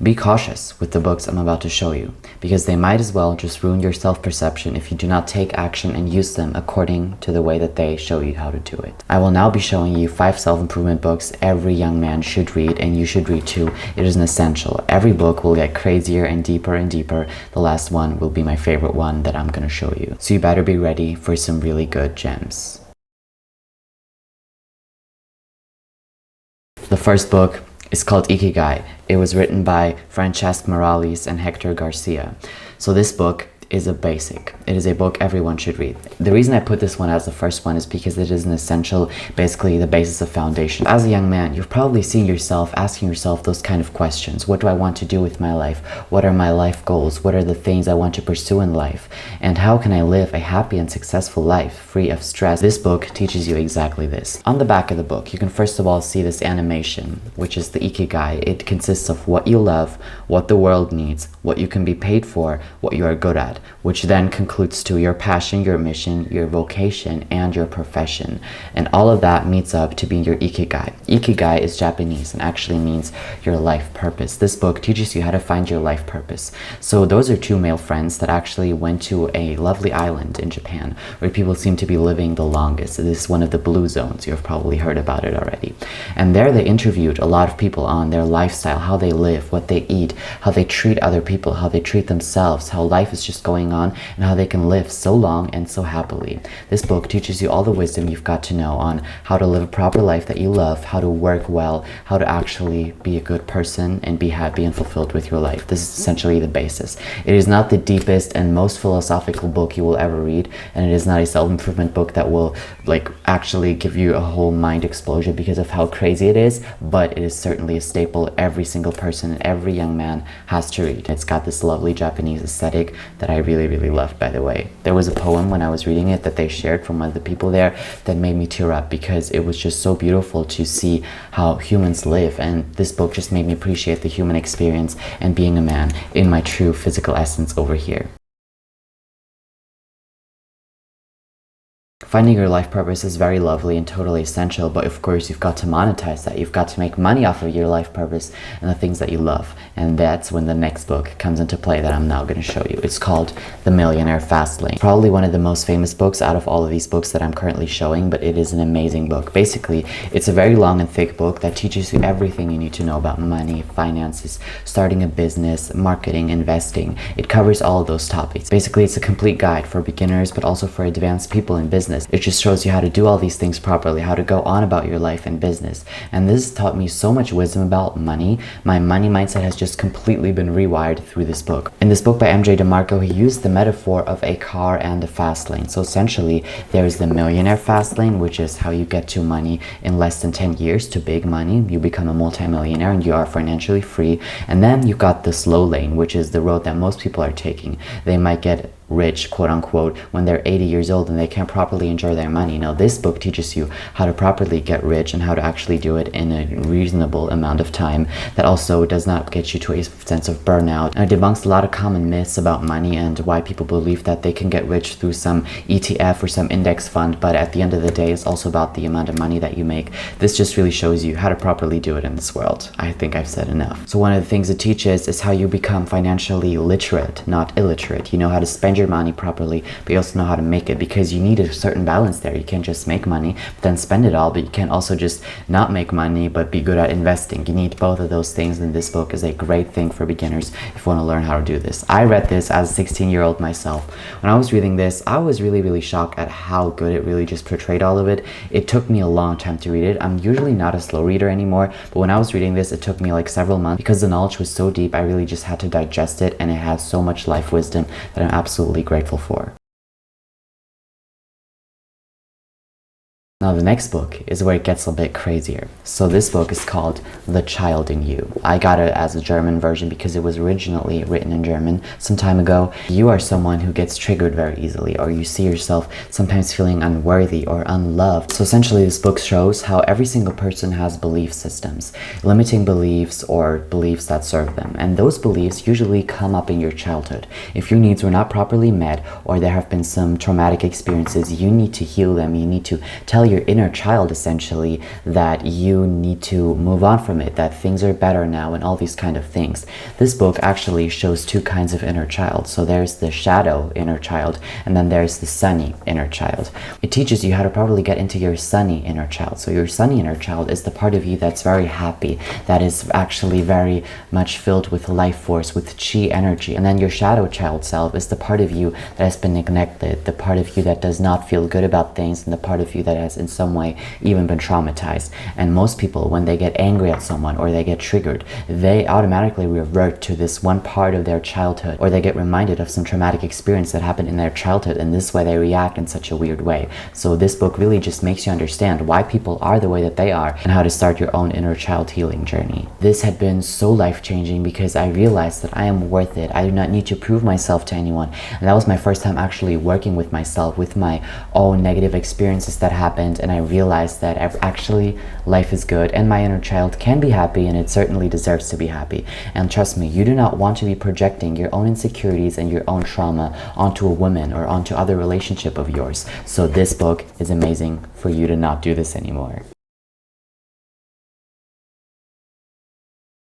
Be cautious with the books I'm about to show you, because they might as well just ruin your self-perception if you do not take action and use them according to the way that they show you how to do it. I will now be showing you 5 self-improvement books every young man should read, and you should read too. It is an essential. Every book will get crazier and deeper and deeper. The last one will be my favorite one that I'm going to show you. So you better be ready for some really good gems. The first book is called Ikigai. It was written by Francesc Morales and Hector Garcia. So this book is a basic. It is a book everyone should read. The reason I put this one as the first one is because it is an essential, basically the basis of foundation. As a young man, you've probably seen yourself asking yourself those kind of questions. What do I want to do with my life? What are my life goals? What are the things I want to pursue in life? And how can I live a happy and successful life free of stress? This book teaches you exactly this. On the back of the book, you can first of all see this animation, which is the Ikigai. It consists of what you love, what the world needs, what you can be paid for, what you are good at, which then concludes to your passion, your mission, your vocation, and your profession. And all of that meets up to being your Ikigai. Ikigai is Japanese and actually means your life purpose. This book teaches you how to find your life purpose. So those are 2 male friends that actually went to a lovely island in Japan where people seem to be living the longest. This is one of the blue zones. You've probably heard about it already. And there they interviewed a lot of people on their lifestyle, how they live, what they eat, how they treat other people, how they treat themselves, how life is just going on, and how they can live so long and so happily. This book teaches you all the wisdom you've got to know on how to live a proper life that you love, how to work well, how to actually be a good person and be happy and fulfilled with your life. This is essentially the basis. It is not the deepest and most philosophical book you will ever read, and it is not a self-improvement book that will actually give you a whole mind explosion because of how crazy it is, but it is certainly a staple every single person and every young man has to read. It's got this lovely Japanese aesthetic that I really loved, by the way. There was a poem when I was reading it that they shared from one of the people there that made me tear up because it was just so beautiful to see how humans live, and this book just made me appreciate the human experience and being a man in my true physical essence over here. Finding your life purpose is very lovely and totally essential, but of course you've got to monetize that. You've got to make money off of your life purpose and the things that you love. And that's when the next book comes into play that I'm now going to show you. It's called The Millionaire Fast Lane. Probably one of the most famous books out of all of these books that I'm currently showing, but it is an amazing book. Basically, it's a very long and thick book that teaches you everything you need to know about money, finances, starting a business, marketing, investing. It covers all of those topics. Basically, it's a complete guide for beginners, but also for advanced people in business. It just shows you how to do all these things properly, how to go on about your life and business. And this taught me so much wisdom about money. My money mindset has just completely been rewired through this book. In this book by MJ DeMarco, he used the metaphor of a car and a fast lane. So essentially, there is the millionaire fast lane, which is how you get to money in less than 10 years, to big money. You become a multimillionaire and you are financially free. And then you've got the slow lane, which is the road that most people are taking. They might get rich, quote unquote, when they're 80 years old and they can't properly enjoy their money. Now this book teaches you how to properly get rich and how to actually do it in a reasonable amount of time that also does not get you to a sense of burnout. And it debunks a lot of common myths about money and why people believe that they can get rich through some ETF or some index fund, but at the end of the day it's also about the amount of money that you make. This just really shows you how to properly do it in this world. I think I've said enough. So one of the things it teaches is how you become financially literate, not illiterate. You know how to spend your money properly, but you also know how to make it, because you need a certain balance there. You can't just make money but then spend it all, but you can't also just not make money but be good at investing. You need both of those things, and this book is a great thing for beginners if you want to learn how to do this. I read this as a 16-year-old myself. When I was reading this, I was really shocked at how good it really just portrayed all of it. It took me a long time to read it. I'm usually not a slow reader anymore, but when I was reading this, it took me like several months because the knowledge was so deep. I really just had to digest it, and it has so much life wisdom that I'm absolutely grateful for. Now the next book is where it gets a bit crazier. So this book is called The Child in You. I got it as a German version because it was originally written in German some time ago. You are someone who gets triggered very easily, or you see yourself sometimes feeling unworthy or unloved. So essentially this book shows how every single person has belief systems, limiting beliefs or beliefs that serve them. And those beliefs usually come up in your childhood. If your needs were not properly met or there have been some traumatic experiences, you need to heal them. You need to tell your inner child essentially that you need to move on from it, that things are better now and all these kind of things. This book actually shows two kinds of inner child. So there's the shadow inner child, and then there's the sunny inner child. It teaches you how to properly get into your sunny inner child. So your sunny inner child is the part of you that's very happy, that is actually very much filled with life force, with chi energy. And then your shadow child self is the part of you that has been neglected, the part of you that does not feel good about things, and the part of you that has in some way even been traumatized. And most people, when they get angry at someone or they get triggered, they automatically revert to this one part of their childhood, or they get reminded of some traumatic experience that happened in their childhood, and this way they react in such a weird way. So this book really just makes you understand why people are the way that they are and how to start your own inner child healing journey. This had been so life-changing because I realized that I am worth it. I do not need to prove myself to anyone. And that was my first time actually working with myself, with my own negative experiences that happened, and I realized that actually life is good and my inner child can be happy, and it certainly deserves to be happy. And trust me, you do not want to be projecting your own insecurities and your own trauma onto a woman or onto other relationship of yours. So this book is amazing for you to not do this anymore.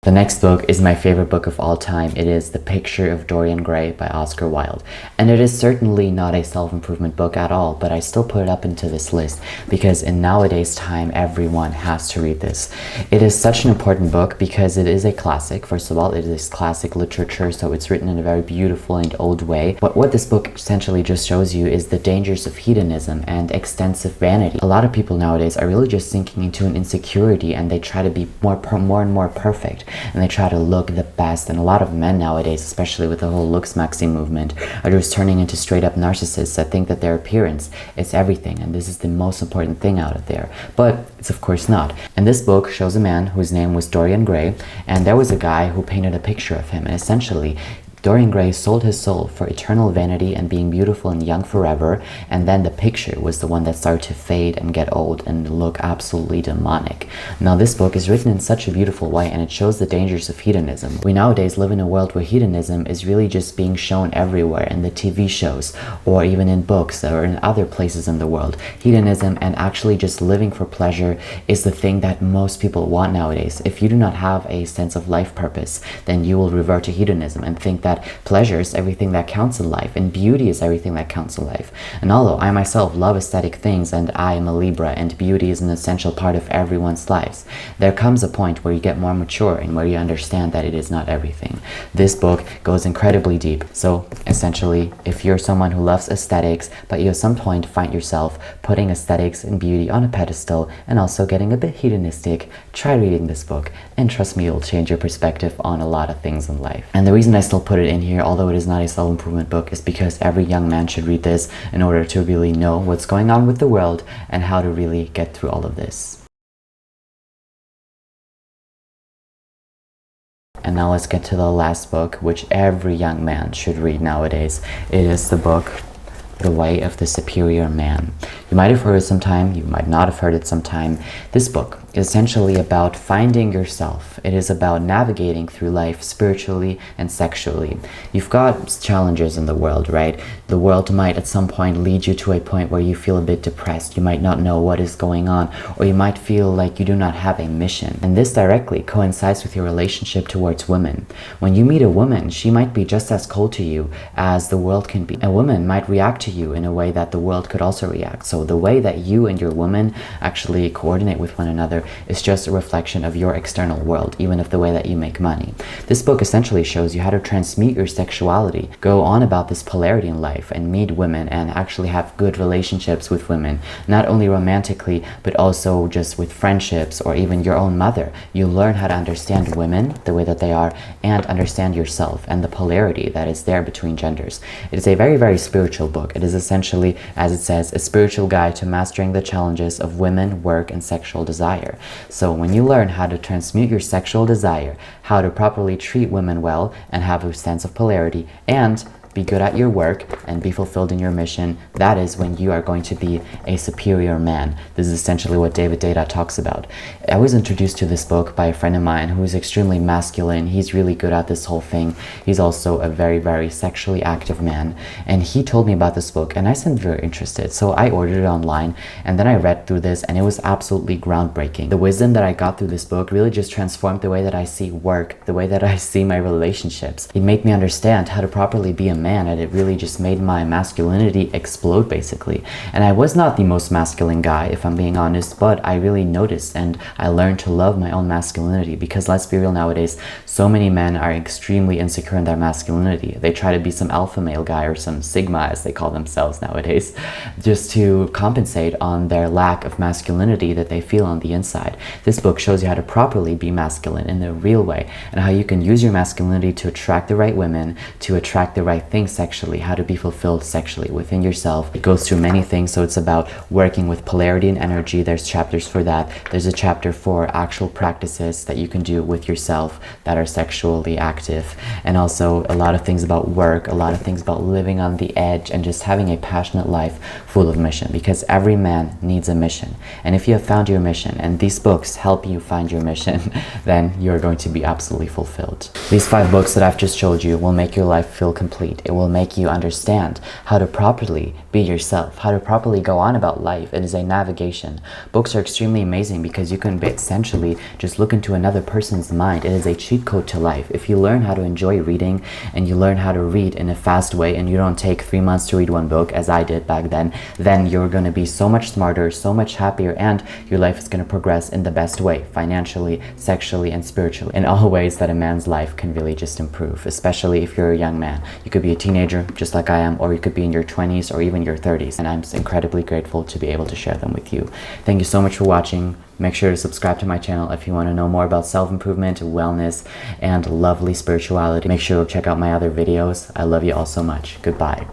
The next book is my favorite book of all time. It is The Picture of Dorian Gray by Oscar Wilde. And it is certainly not a self-improvement book at all, but I still put it up into this list because in nowadays time, everyone has to read this. It is such an important book because it is a classic. First of all, it is classic literature, so it's written in a very beautiful and old way. But what this book essentially just shows you is the dangers of hedonism and extensive vanity. A lot of people nowadays are really just sinking into an insecurity, and they try to be more and more perfect. And they try to look the best, and a lot of men nowadays, especially with the whole looks maxi movement, are just turning into straight up narcissists that think that their appearance is everything and this is the most important thing out of there. But it's of course not. And this book shows a man whose name was Dorian Gray, and there was a guy who painted a picture of him, and essentially Dorian Gray sold his soul for eternal vanity and being beautiful and young forever, and then the picture was the one that started to fade and get old and look absolutely demonic. Now this book is written in such a beautiful way, and it shows the dangers of hedonism. We nowadays live in a world where hedonism is really just being shown everywhere in the TV shows or even in books or in other places in the world. Hedonism and actually just living for pleasure is the thing that most people want nowadays. If you do not have a sense of life purpose, then you will revert to hedonism and think that pleasure is everything that counts in life and beauty is everything that counts in life. And although I myself love aesthetic things and I am a Libra and beauty is an essential part of everyone's lives, there comes a point where you get more mature and where you understand that it is not everything. This book goes incredibly deep. So essentially, if you're someone who loves aesthetics, but you at some point find yourself putting aesthetics and beauty on a pedestal and also getting a bit hedonistic, try reading this book, and trust me, it'll change your perspective on a lot of things in life. And the reason I still put it in here, although it is not a self-improvement book, is because every young man should read this in order to really know what's going on with the world and how to really get through all of this. And now let's get to the last book, which every young man should read nowadays. It is the book The Way of the Superior Man. You might have heard it sometime, you might not have heard it sometime. This book is essentially about finding yourself. It is about navigating through life spiritually and sexually. You've got challenges in the world, right? The world might at some point lead you to a point where you feel a bit depressed. You might not know what is going on, or you might feel like you do not have a mission. And this directly coincides with your relationship towards women. When you meet a woman, she might be just as cold to you as the world can be. A woman might react to you in a way that the world could also react. So the way that you and your woman actually coordinate with one another is just a reflection of your external world, even of the way that you make money. This book essentially shows you how to transmute your sexuality, go on about this polarity in life, and meet women and actually have good relationships with women, not only romantically, but also just with friendships or even your own mother. You learn how to understand women the way that they are and understand yourself and the polarity that is there between genders. It is a very, very spiritual book. It is essentially, as it says, a spiritual guide to mastering the challenges of women, work, and sexual desire. So when you learn how to transmute your sexual desire, how to properly treat women well and have a sense of polarity, and be good at your work, and be fulfilled in your mission, that is when you are going to be a superior man. This is essentially what David Deida talks about. I was introduced to this book by a friend of mine who is extremely masculine. He's really good at this whole thing. He's also a very, very sexually active man. And he told me about this book, and I seemed very interested. So I ordered it online, and then I read through this, and it was absolutely groundbreaking. The wisdom that I got through this book really just transformed the way that I see work, the way that I see my relationships. It made me understand how to properly be a man, and it really just made my masculinity explode, basically. And I was not the most masculine guy, if I'm being honest, but I really noticed, and I learned to love my own masculinity, because let's be real, nowadays, so many men are extremely insecure in their masculinity. They try to be some alpha male guy or some sigma, as they call themselves nowadays, just to compensate on their lack of masculinity that they feel on the inside. This book shows you how to properly be masculine in the real way, and how you can use your masculinity to attract the right women, to attract the right things sexually, how to be fulfilled sexually within yourself. It goes through many things, so it's about working with polarity and energy. There's chapters for that. There's a chapter for actual practices that you can do with yourself that are sexually active, and also a lot of things about work, a lot of things about living on the edge, and just having a passionate life full of mission, because every man needs a mission. And if you have found your mission, and these books help you find your mission, then you're going to be absolutely fulfilled. These 5 books that I've just showed you will make your life feel complete. It will make you understand how to properly be yourself, how to properly go on about life. It is a navigation. Books are extremely amazing because you can essentially just look into another person's mind. It is a cheat code to life. If you learn how to enjoy reading, and you learn how to read in a fast way, and you don't take 3 months to read one book, as I did back then you're going to be so much smarter, so much happier, and your life is going to progress in the best way, financially, sexually, and spiritually, in all ways that a man's life can really just improve, especially if you're a young man. You could be a teenager, just like I am, or you could be in your 20s or even your 30s, and I'm incredibly grateful to be able to share them with you. Thank you so much for watching. Make sure to subscribe to my channel if you want to know more about self-improvement, wellness, and lovely spirituality. Make sure to check out my other videos. I love you all so much. Goodbye.